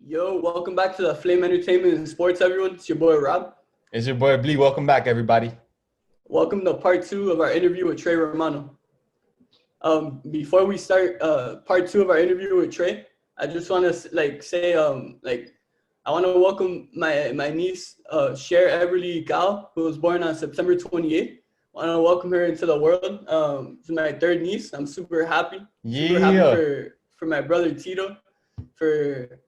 Yo, welcome back to the Flame Entertainment and Sports, everyone. It's your boy Rob. It's your boy BLEE. Welcome back, everybody. Welcome to part 2 of our interview with Trae Romano. Before we start part 2 of our interview with Trae, I just want to say I want to welcome my niece Cher Everly Gao, who was born on September 28th. I want to welcome her into the world. She's my third niece. I'm super happy. Super happy for my brother Tito, for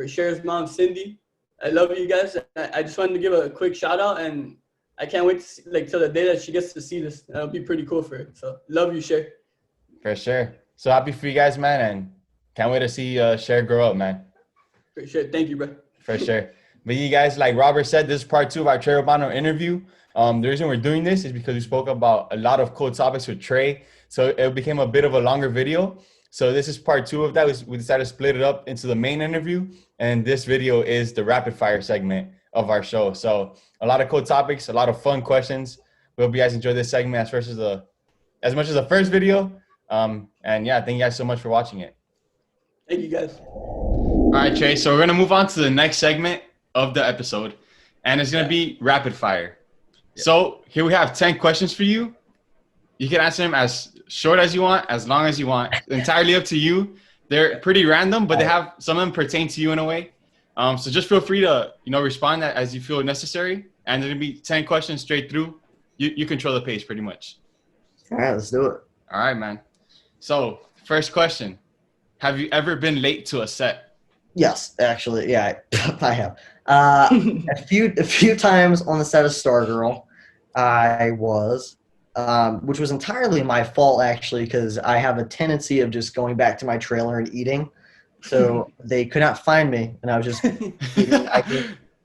Cher's mom Cindy. I love you guys. I just wanted to give a quick shout out, and I can't wait to see, till the day that she gets to see this. That'll be pretty cool for her. So love you, Cher. For sure. So happy for you guys, man, and can't wait to see Cher grow up, man. For sure. Thank you, bro. For sure. But you guys, like Robert said, this is part 2 of our Trae Romano interview. The reason we're doing this is because we spoke about a lot of cool topics with Trae, so it became a bit of a longer video. So this is part 2 of that. We decided to split it up into the main interview, and this video is the rapid fire segment of our show. So a lot of cool topics, a lot of fun questions. We hope you guys enjoy this segment as much as the first video. And yeah, thank you guys so much for watching it. Thank you, guys. All right, Trae. So we're gonna move on to the next segment of the episode, and it's gonna be rapid fire. Yeah. So here we have 10 questions for you. You can answer them as short as you want, as long as you want. Entirely up to you. They're pretty random, but some of them pertain to you in a way. So just feel free to respond as you feel necessary. And there's gonna be 10 questions straight through. You control the pace pretty much. All right, let's do it. All right, man. So first question: have you ever been late to a set? Yes, actually, yeah, I have. A few times on the set of Stargirl, I was. Which was entirely my fault, actually, because I have a tendency of just going back to my trailer and eating. So they could not find me, and I was just eating.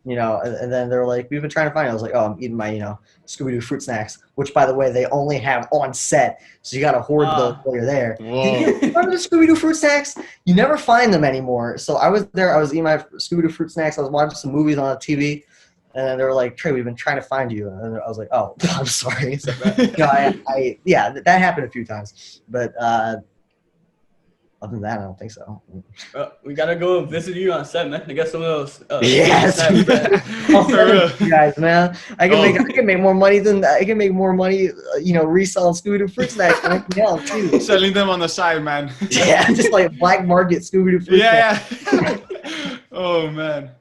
And then they were like, "We've been trying to find you." I was like, "Oh, I'm eating my, Scooby-Doo fruit snacks," which, by the way, they only have on set, so you got to hoard those while you're there. Remember the Scooby-Doo fruit snacks? You never find them anymore. So I was there. I was eating my Scooby-Doo fruit snacks. I was watching some movies on the TV. And then they were like, "Trae, we've been trying to find you." And I was like, "Oh, I'm sorry." So, that happened a few times. But other than that, I don't think so. We gotta go visit you on set, man. I got some of those. Yes, you guys, man. I can make more money reselling Scooby-Doo fruit snacks than anything else too. Selling them on the side, man. Yeah, just like black market Scooby-Doo fruit snacks. Yeah. Oh man.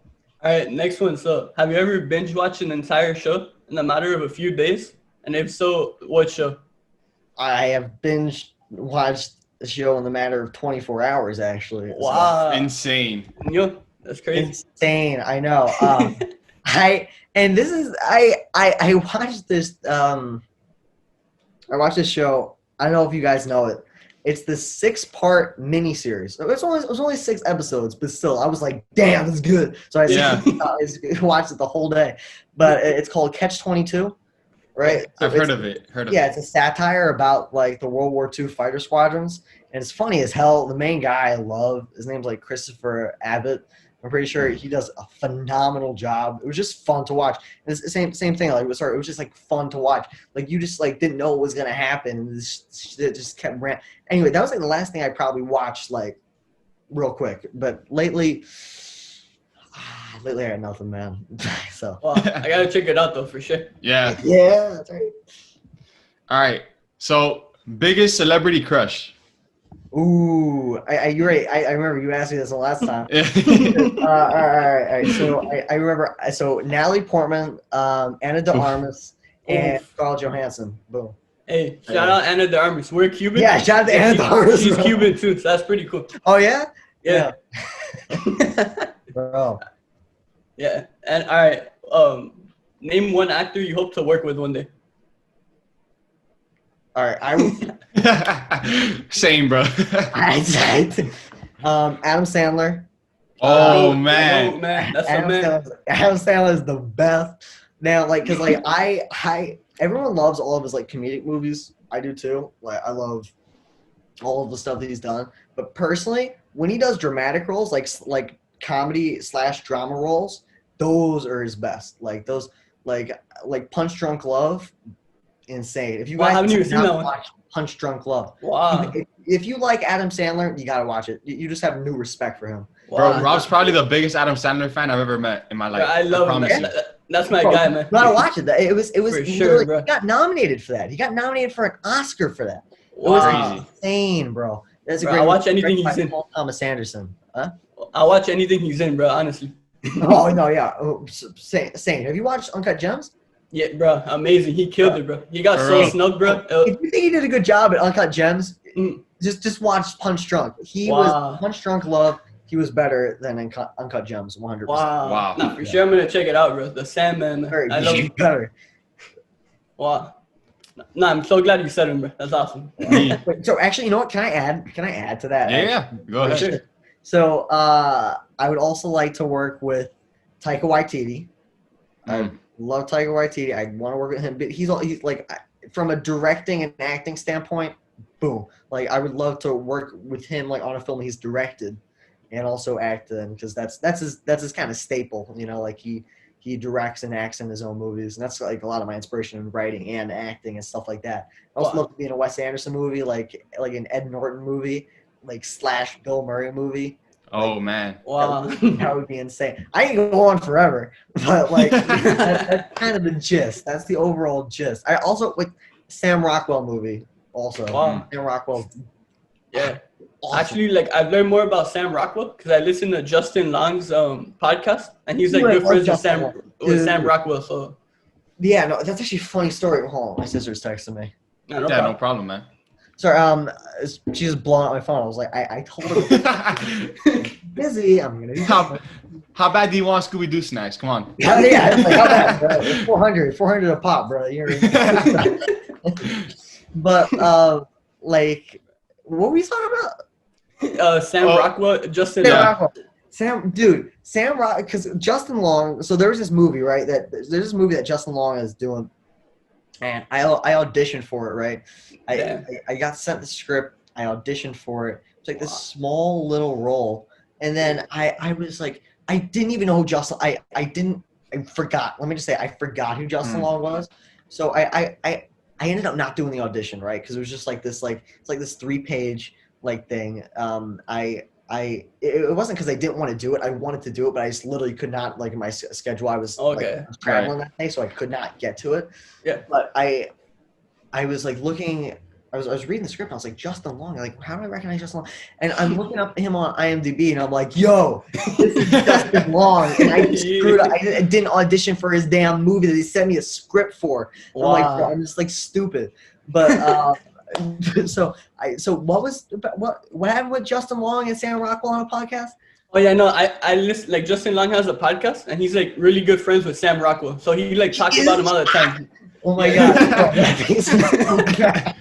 All right, next one. So, have you ever binge watched an entire show in a matter of a few days? And if so, what show? I have binge watched a show in the matter of 24 hours, actually. Wow. So. Insane. Yo, that's crazy. Insane, I know. I watched this show. I don't know if you guys know it. It's the 6-part miniseries. It was only 6 episodes, but still, I was like, "Damn, this is good." So I watched it the whole day. But it's called Catch-22, right? So I've heard of it. Yeah, it's a satire about like the World War II fighter squadrons, and it's funny as hell. The main guy I love, his name's like Christopher Abbott. I'm pretty sure he does a phenomenal job. It was just fun to watch. And it's the same thing. Like it was just like fun to watch. Like you just like didn't know what was gonna happen. And it just kept ranting. Anyway, that was like the last thing I probably watched like real quick. But lately I had nothing, man. So Well, I gotta check it out though for sure. Yeah. Yeah, that's right. All right. So biggest celebrity crush. Ooh, you're right. I remember you asked me this the last time. All right. So I remember. So Natalie Portman, Anna de Armas, and Scarlett Johansson. Boom. Hey, shout out Anna de Armas. We're Cuban. Yeah, shout out to Anna de Armas. She's Cuban too, so that's pretty cool. Oh yeah. Yeah. Bro. Yeah. And all right. Name one actor you hope to work with one day. All right, Same, bro. Adam Sandler. Oh man, that's Adam Sandler is the best. Now, like, cause like I everyone loves all of his like comedic movies. I do too. Like, I love all of the stuff that he's done. But personally, when he does dramatic roles, like comedy / drama roles, those are his best. Like those, like Punch Drunk Love. Insane. If you guys haven't even seen that one? Watch Punch Drunk Love. Wow. If you like Adam Sandler, you gotta watch it. You just have new respect for him. Bro, Wow. Rob's probably the biggest Adam Sandler fan I've ever met in my life. Bro, I love him. promise you. That's my Bro, guy, man. You gotta watch it. It was For sure, literally, bro. he got nominated for that. He got nominated for an Oscar for that. It Wow. was Crazy. insane, bro. That's a Bro, great. I watch movie anything directed he's by in. Paul Thomas Anderson. Huh? I watch anything he's in, bro. Honestly. Oh no, yeah. Same. Have you watched Uncut Gems? Yeah, bro. Amazing. He killed it, bro. He got For so real. snug, bro. If you think he did a good job at Uncut Gems, Mm. just watch Punch Drunk. He Wow. was Punch Drunk Love. He was better than Uncut Gems, 100%. Wow. Wow. Nah, for sure, I'm gonna check it out, bro. The Sandman, man. Very I love him. better. Wow. Nah, I'm so glad you said him, bro. That's awesome. Yeah, Wait, so actually, you know what? Can I add to that? yeah. Go For ahead. sure. So I would also like to work with Taika Waititi. I love Taika Waititi. I want to work with him, but he's like, from a directing and acting standpoint, boom. Like I would love to work with him like on a film he's directed and also act in, because that's his kind of staple. You know, like he directs and acts in his own movies, and that's like a lot of my inspiration in writing and acting and stuff like that. I also Wow. love to be in a Wes Anderson movie, like an Ed Norton movie, like / Bill Murray movie. Oh man. Wow. That would be insane. I can go on forever, but like that's kind of the gist. That's the overall gist. I also like Sam Rockwell movie. Also, Wow. Sam Rockwell. Yeah. Awesome. Actually, like I've learned more about Sam Rockwell because I listened to Justin Long's podcast, and he's like Dude, I good love friends with Justin Long. Dude. Sam Rockwell. So Yeah, no, that's actually a funny story. Hold on, my sister's texting me. nah, no Yeah, problem. no problem, man. Sorry, she just blowing up my phone. I was like, I told her busy. I'm gonna do How bad do you want Scooby-Doo snacks? Come on. Yeah, it's like, how bad, bro? It's 400 a pop, bro. But like, what were you talking about? Sam Oh. Rockwell, Justin Sam Long. Rockwell. Sam Rock, because Justin Long. So there's this movie, right? There's this movie that Justin Long is doing, and I auditioned for it, right? I got sent the script. I auditioned for it. It's like this small little role, and then I was like, I didn't even know who Justin. I forgot. Let me just say, I forgot who Justin Long was. So I ended up not doing the audition, right? Because it was just like this, it's like this 3-page like thing. It wasn't because I didn't want to do it. I wanted to do it, but I just literally could not, like in my schedule. I was traveling that day, so I could not get to it. Yeah. But I was like looking. I was reading the script. And I was like, Justin Long. Like, how do I recognize Justin Long? And I'm looking up him on IMDb, and I'm like, yo, this is Justin Long. And I just screwed up. I didn't audition for his damn movie that he sent me a script for. Wow. I'm like, bro, I'm just like stupid. But so what happened with Justin Long and Sam Rockwell on a podcast? Oh yeah, no, I listen. Like Justin Long has a podcast, and he's like really good friends with Sam Rockwell. So he like talks about him all the time. Oh my god! Bro, that thing's so bad.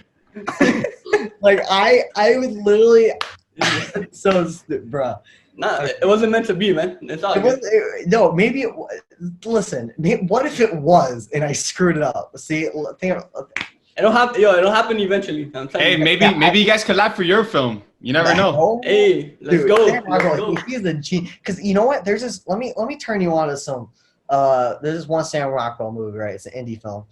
Like I would literally so stupid, bro. Nah, it wasn't meant to be, man. It's all It good. was, no, maybe it was. Listen, what if it was and I screwed it up? See, It'll happen. Yo, it'll happen eventually. I'm telling Hey, you. maybe you guys collab for your film. You never know. Hey, let's Dude, go. Sam Let's Rockwell, go. he's the G. Because you know what? There's this. Let me turn you on to some. There's this one Sam Rockwell movie, right? It's an indie film.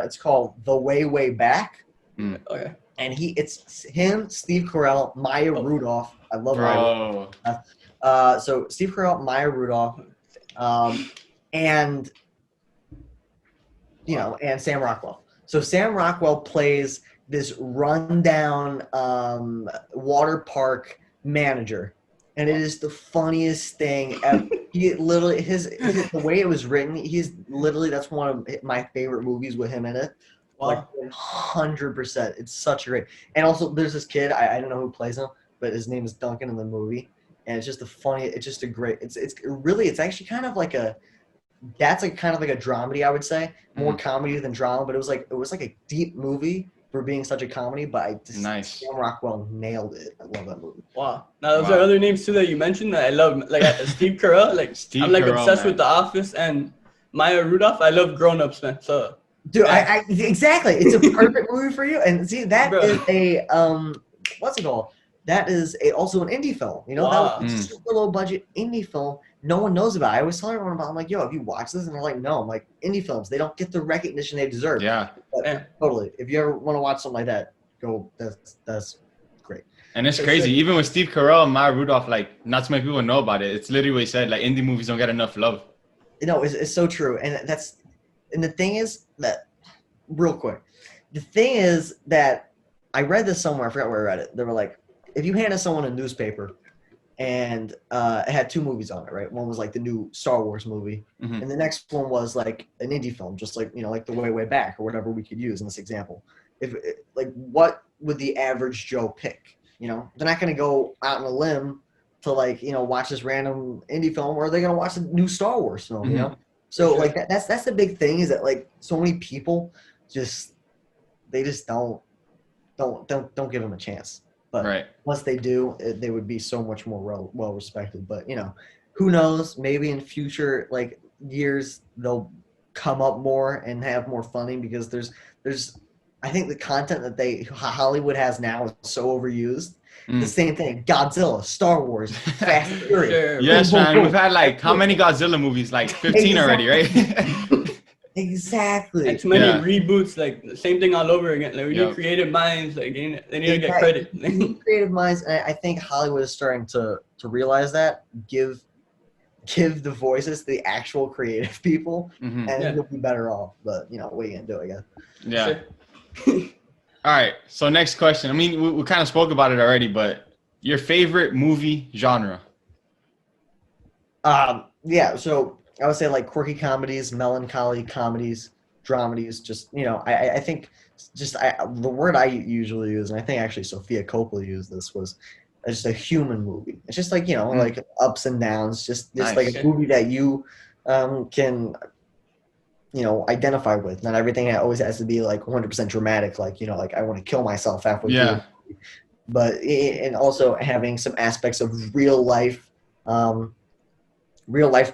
It's called The Way Back. Okay. And it's him, Steve Carell, Maya Rudolph. I love Maya. Bro. So Steve Carell, Maya Rudolph, and and Sam Rockwell. So Sam Rockwell plays this rundown water park manager, and it is the funniest thing ever. He literally the way it was written. That's one of my favorite movies with him in it. Wow. Like 100%. It's such a great. And also, there's this kid. I don't know who plays him, but his name is Duncan in the movie, and it's just It's just a great. It's actually kind of like a. That's like kind of like a dramedy, I would say, more comedy than drama. But it was like a deep movie for being such a comedy. But Nice. Sam Rockwell nailed it. I love that movie. Wow. Now those are other names too that you mentioned that I love. Like Steve Carell. Like Steve I'm like Carell, obsessed man. with The Office and Maya Rudolph. I love Grown Ups, man. So. Dude, I exactly. It's a perfect movie for you. And see, that is a what's it called? That is also an indie film. You know, Wow. that was a super low budget indie film. No one knows about it. I always tell everyone about it. I'm like, yo, have you watched this? And they're like, no. I'm like, indie films, they don't get the recognition they deserve. Yeah. But totally. If you ever want to watch something like that, go. That's great. And it's For crazy. sure. Even with Steve Carell and Maya Rudolph, like, not too many people know about it. It's literally what he said, like, indie movies don't get enough love. No, it's so true. And the thing is that, real quick, the thing is that I read this somewhere. I forgot where I read it. They were like, if you handed someone a newspaper and it had 2 movies on it, right? One was like the new Star Wars movie, and the next one was like an indie film, just like, like The Way Back or whatever we could use in this example. Like, what would the average Joe pick? They're not going to go out on a limb to, like, watch this random indie film, or they're going to watch the new Star Wars film, So Sure. like that's the big thing, is that, like, so many people just don't give them a chance. But Right. once they do, they would be so much more well respected. But who knows? Maybe in future like years they'll come up more and have more funding, because there's I think the content that Hollywood has now is so overused. The same thing: Godzilla, Star Wars, Fast and Furious. Sure. Yes, man. We've had, like, how many Godzilla movies? Like 15 already, right? Exactly. And too many Yeah. reboots, like the same thing all over again. Like we need Yep. creative minds, like they need to get Exactly. credit. Creative minds, and I think Hollywood is starting to realize that. Give the voices to the actual creative people, and Yeah. you'll be better off. But what are you gonna do, I guess? Yeah. Sure. All right. So next question. I mean, we kind of spoke about it already, but your favorite movie genre? Yeah. So I would say, like, quirky comedies, melancholy comedies, dramedies. Just I think the word I usually use, and I think actually Sophia Coppola used this, was just a human movie. It's just like like ups and downs. Just Nice. like a movie that you can identify with. Not everything always has to be like 100% dramatic. Like like I want to kill myself halfway through. Yeah. But and also having some aspects of real life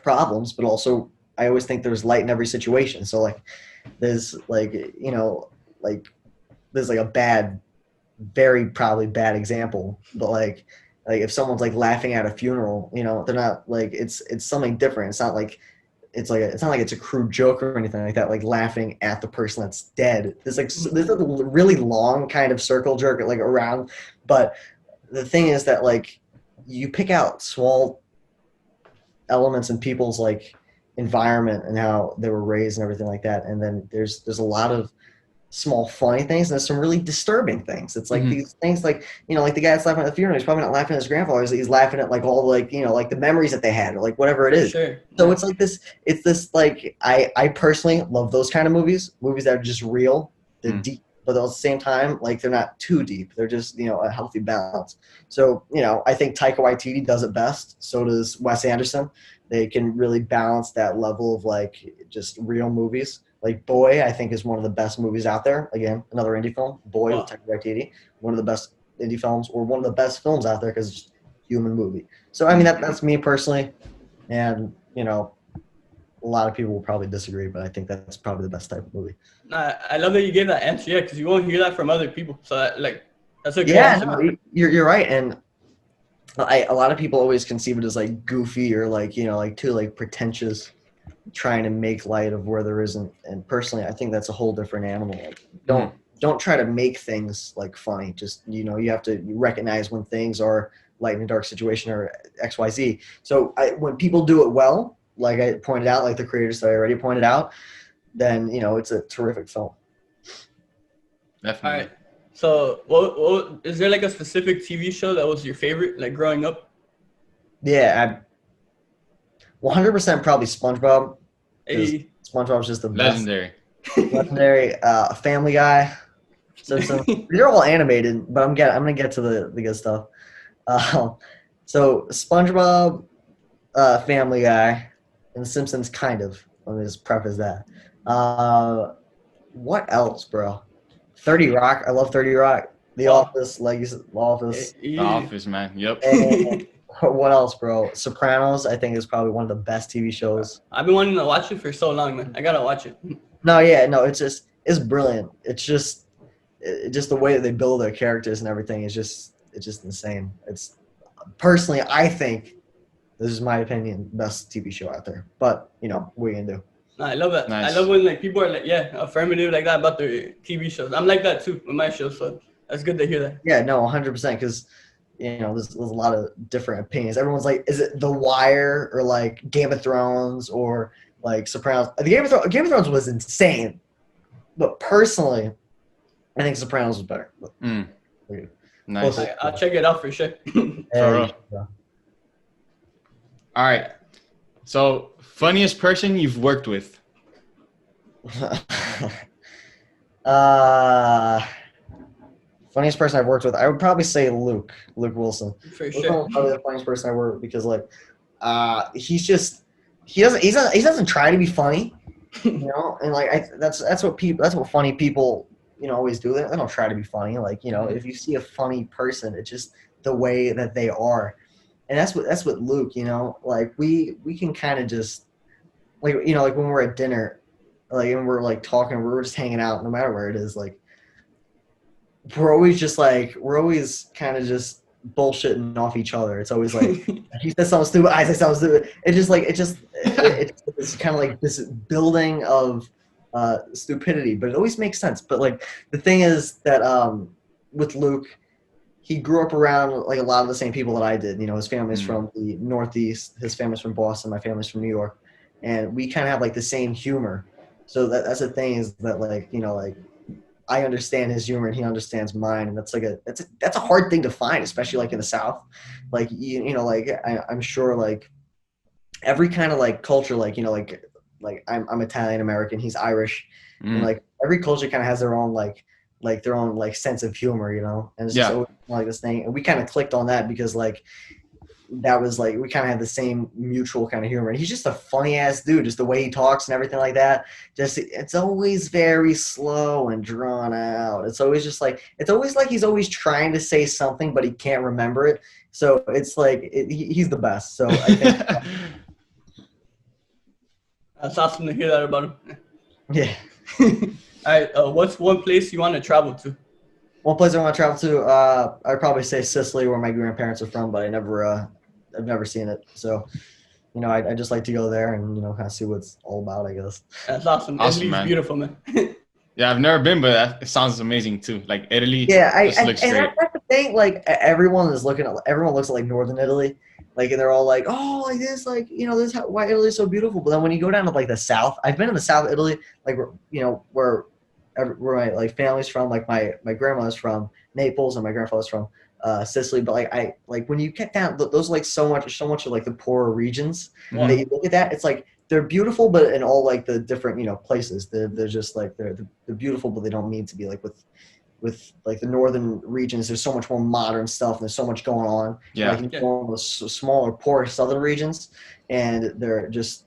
problems, but also I always think there's light in every situation. So like there's like like there's like a very probably bad example, but like if someone's like laughing at a funeral, they're not like it's something different. It's not like it's a crude joke or anything like that. Like laughing at the person that's dead. There's a really long kind of circle jerk like around, but the thing is that like you pick out small elements in people's like environment and how they were raised and everything like that, and then there's a lot of small funny things and there's some really disturbing things. It's like these things like like the guy that's laughing at the funeral, he's probably not laughing at his grandfather, he's laughing at like all like like the memories that they had or like whatever it is. Sure. So it's this like I personally love those kind of movies that are just real, they're deep, but at the same time like they're not too deep, they're just a healthy balance. So I think Taika Waititi does it best, so does Wes Anderson. They can really balance that level of like just real movies. Like Boy, I think, is one of the best movies out there. Again, another indie film. Boy with Taika Waititi, one of the best indie films, or one of the best films out there because it's just a human movie. So I mean that's me personally, and a lot of people will probably disagree, but I think that's probably the best type of movie. I love that you gave that answer, yeah, because you won't hear that from other people. So that's a good Yeah, answer. no, you're right, and a lot of people always conceive it as like goofy or like like too like pretentious, trying to make light of where there isn't. And personally, I think that's a whole different animal. Like, don't try to make things like funny. Just you have to recognize when things are light in a dark situation or XYZ. So when people do it well, like I pointed out, like the creators that I already pointed out, then it's a terrific film. Definitely. All right. So what is there like a specific TV show that was your favorite like growing up? Yeah, 100% probably SpongeBob. Hey. SpongeBob's just the best. Legendary. Family Guy, Simpsons. They're all animated, but I'm gonna get to the good stuff. So SpongeBob, Family Guy, and The Simpsons kind of. Let me just preface that. What else, bro? 30 Rock. I love 30 Rock. The Office, Legacy, Office. The Office, man. Yep. And what else, bro? Sopranos, I think, is probably one of the best TV shows. I've been wanting to watch it for so long, man. I gotta watch it. No, it's brilliant. It's just the way that they build their characters and everything is just insane. It's personally, I think, this is my opinion, best TV show out there. But what are you gonna do? I love that. Nice. I love when like people are like, affirmative like that about their TV shows. I'm like that too with my shows, so that's good to hear that. Yeah, no, 100%. Because there's a lot of different opinions. Everyone's like, is it The Wire or like Game of Thrones or like Sopranos? The Game of Thrones was insane, but personally, I think Sopranos was better. Nice. I'll check it out for sure. For real. All right. So, funniest person you've worked with? Funniest person I've worked with, I would probably say Luke Wilson. For sure. Probably the funniest person I worked with because like, he doesn't try to be funny, and like that's what funny people always do. They don't try to be funny. Like if you see a funny person, it's just the way that they are, and that's what Luke. Like we can kind of just like like when we're at dinner, like and we're like talking, we're just hanging out, no matter where it is, like. We're always kind of just bullshitting off each other. It's always like he says something stupid, I say something stupid. It's kind of like this building of stupidity, but it always makes sense. But like the thing is that with Luke, he grew up around like a lot of the same people that I did. His family's from the Northeast, his family's from Boston, my family's from New York, and we kind of have like the same humor. So that's the thing is that like like. I understand his humor and he understands mine, and that's a hard thing to find, especially like in the South. Like like I'm sure like every kind of like culture, like like I'm Italian American, he's Irish, and like every culture kind of has their own like their own like sense of humor, and it's just always like this thing, and we kind of clicked on that because like. That was like we kind of had the same mutual kind of humor, and he's just a funny ass dude. Just the way he talks and everything like that. Just it's always very slow and drawn out. It's always like he's always trying to say something, but he can't remember it. So it's like he's the best. So I think that's awesome to hear that about him. Yeah. All right. What's one place you want to travel to? One place I want to travel to, I'd probably say Sicily, where my grandparents are from, but I've never seen it. So, I just like to go there and, kind of see what it's all about, I guess. That's awesome. Italy's man. Beautiful, man. Yeah, I've never been, but it sounds amazing too. Like Italy. Yeah, looks great. That's the thing. Like everyone looks at like northern Italy, like and they're all like, oh, like this, like this is why Italy is so beautiful. But then when you go down to like the south, I've been in the south of Italy, like where my like family's from, like my grandma's from Naples and my grandfather's from Sicily, but like when you get down, those are like so much of like the poorer regions. That you look at that, it's like they're beautiful, but in all like the different places, they're just like they're beautiful, but they don't mean to be like with like the northern regions. There's so much more modern stuff, and there's so much going on. Yeah, like in the smaller, poor southern regions, and they're just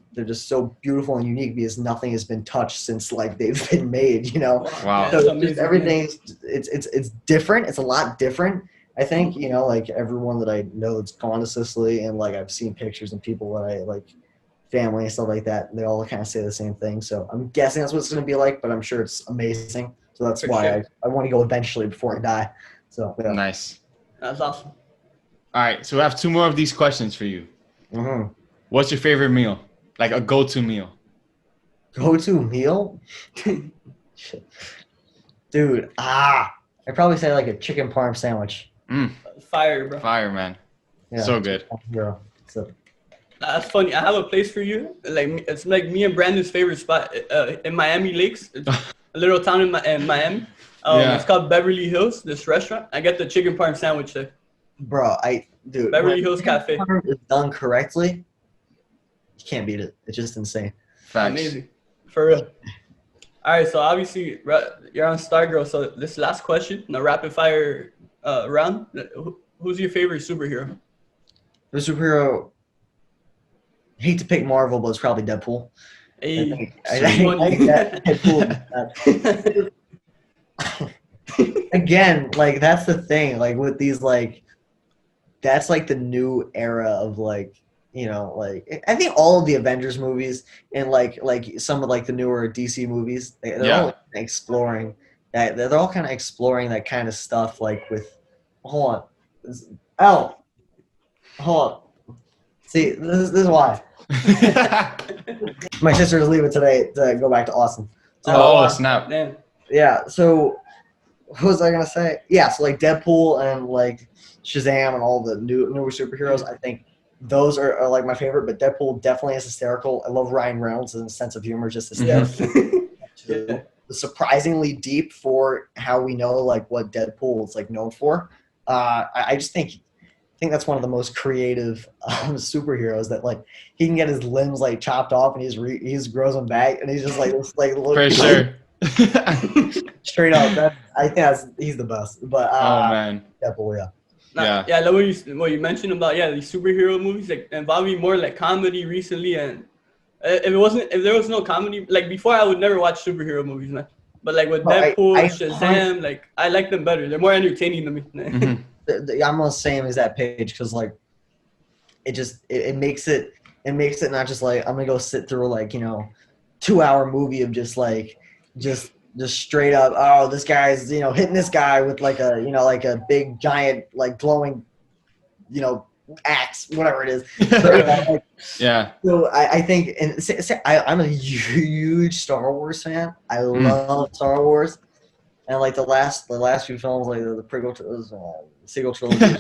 so beautiful and unique because nothing has been touched since like they've been made. Wow. So everything's it's different. It's a lot different. I think, like everyone that I know that's gone to Sicily and like I've seen pictures and people that I like, family and stuff like that, they all kind of say the same thing. So I'm guessing that's what it's going to be like, but I'm sure it's amazing. So that's why I want to go eventually before I die. So yeah. Nice. That's awesome. All right. So we have two more of these questions for you. Mm-hmm. What's your favorite meal? Like a go-to meal? Go-to meal? Dude, I'd probably say like a chicken parm sandwich. Fire, bro. Fire, man. Yeah, so good. Yeah. That's funny. I have a place for you. Like it's like me and Brandon's favorite spot in Miami Lakes. It's a little town in Miami. It's called Beverly Hills. This restaurant. I get the chicken parm sandwich there. Bro, Beverly Hills Cafe. Parm is done correctly, you can't beat it. It's just insane. Facts. Amazing, for real. All right, so obviously you're on Stargirl. So this last question, the rapid fire round. Who's your favorite superhero? The superhero. Hate to pick Marvel, but it's probably Deadpool. Hey, Deadpool. Again, like that's the thing. Like with these, like that's like the new era of like like I think all of the Avengers movies and like some of like the newer DC movies, they're all exploring that. They're all kind of exploring that kind of stuff. Like with, hold on. See, this is why. My sister is leaving today to go back to Austin. So, snap! Man. Yeah. So what was I gonna say? Yeah, so like Deadpool and like Shazam and all the newer superheroes, I think those are like my favorite. But Deadpool definitely is hysterical. I love Ryan Reynolds' sense of humor, just hysterical. Yeah. Surprisingly deep for how we know like what Deadpool is like known for. I just think that's one of the most creative superheroes that like he can get his limbs like chopped off and he's grows them back and he's just like this like For sure. straight up. I think he's the best. But Oh man. Deadpool, yeah. Yeah, I love what you mentioned about these superhero movies like involving more like comedy recently, and if there was no comedy like before, I would never watch superhero movies, man. But like with Deadpool, Shazam, like I like them better. They're more entertaining to me. Mm-hmm. I'm on the same exact page because like it makes it not just like I'm gonna go sit through like 2-hour movie of just straight up, oh, this guy's hitting this guy with like a like a big giant like glowing axe, whatever it is. So, yeah. So I think, and I'm a huge Star Wars fan. I love Star Wars, and like the last few films, like the prequel sequel trilogy.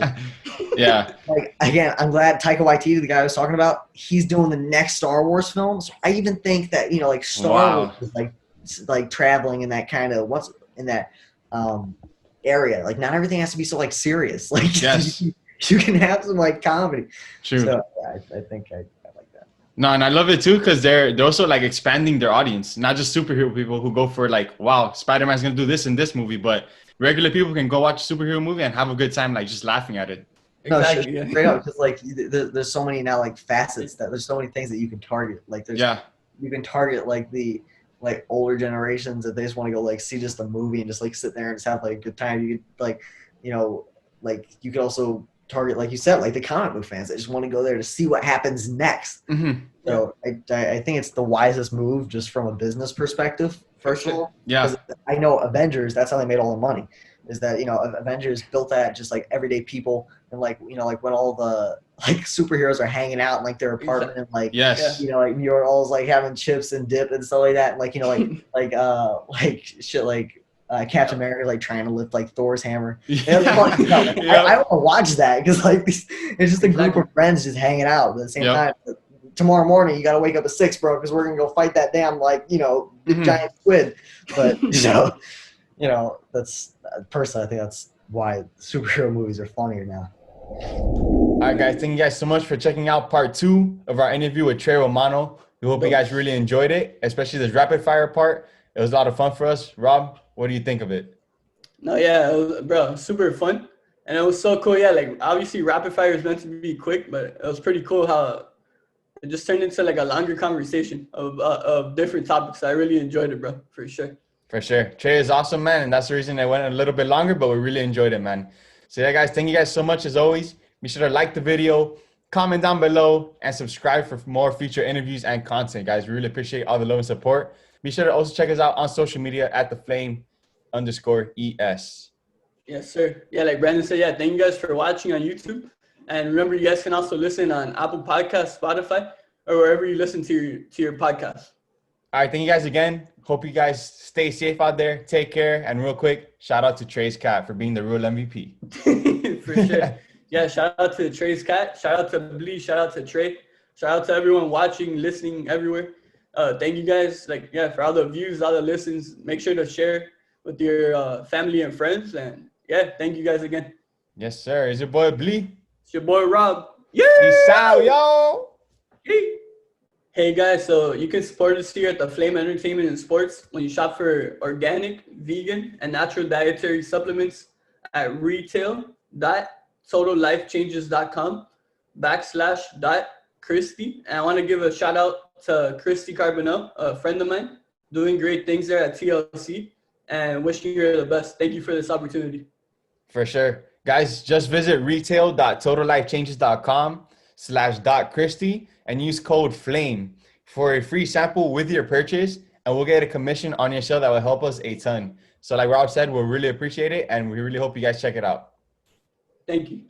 Yeah. Like again, I'm glad Taika Waititi, the guy I was talking about, he's doing the next Star Wars film. So I even think that like Star Wars is like traveling in that kind of area. Like not everything has to be so like serious. Like yes. You can have some like comedy. True. So yeah, I think I like that. No, and I love it too because they're also like expanding their audience, not just superhero people who go for like, wow, Spider-Man's gonna do this in this movie, but regular people can go watch a superhero movie and have a good time, like just laughing at it. Exactly. No, straight up, because like there's so many now like facets that there's so many things that you can target. Like you can target like the like older generations that they just want to go like see just a movie and just like sit there and just have like a good time. You could like like you could also target, like you said, like the comic book fans that just want to go there to see what happens next. Mm-hmm. So I think it's the wisest move just from a business perspective, first of all. Yeah. I know Avengers, that's how they made all the money, is that, Avengers built that just like everyday people and like, like when all the like superheroes are hanging out in like their apartment and like, yes. Like New York all's like having chips and dip and stuff like that. And like, like shit like, Captain America like trying to lift like Thor's hammer. I want to watch that because like it's just a group of friends just hanging out. But at the same time, tomorrow morning you got to wake up at 6, bro, because we're gonna go fight that damn like big giant squid. But that's personally, I think that's why superhero movies are funnier now. All right, guys. Thank you guys so much for checking out part 2 of our interview with Trae Romano. We hope you guys really enjoyed it, especially this rapid fire part. It was a lot of fun for us. Rob, what do you think of it? No, yeah, it was, super fun. And it was so cool. Yeah, like obviously rapid fire is meant to be quick, but it was pretty cool how it just turned into like a longer conversation of different topics. I really enjoyed it, bro, for sure. For sure. Trae is awesome, man. And that's the reason it went a little bit longer, but we really enjoyed it, man. So yeah, guys, thank you guys so much as always. Be sure to like the video, comment down below, and subscribe for more future interviews and content, guys. We really appreciate all the love and support. Be sure to also check us out on social media at @theflame_ES. Yes, sir. Yeah, like Brandon said, thank you guys for watching on YouTube. And remember, you guys can also listen on Apple Podcasts, Spotify, or wherever you listen to your podcast. All right, thank you guys again. Hope you guys stay safe out there. Take care. And real quick, shout out to Trae's cat for being the real MVP. For sure. Yeah, shout out to Trae's cat. Shout out to BLEE. Shout out to Trae. Shout out to everyone watching, listening everywhere. Thank you guys, for all the views, all the listens. Make sure to share with your family and friends. And thank you guys again. Yes, sir. It's your boy BLEE. It's your boy Rob. Yeah. Peace out, yo. Hey guys, so you can support us here at the Flame Entertainment and Sports when you shop for organic, vegan, and natural dietary supplements at retail.totallifechanges.com/.Christy. And I want to give a shout out to Christy Carbonell, a friend of mine, doing great things there at TLC, and wishing her the best. Thank you for this opportunity. For sure. Guys, just visit retail.totallifechanges.com/.Christy and use code FLAME for a free sample with your purchase, and we'll get a commission on your sale that will help us a ton. So like Rob said, we'll really appreciate it, and we really hope you guys check it out. Thank you.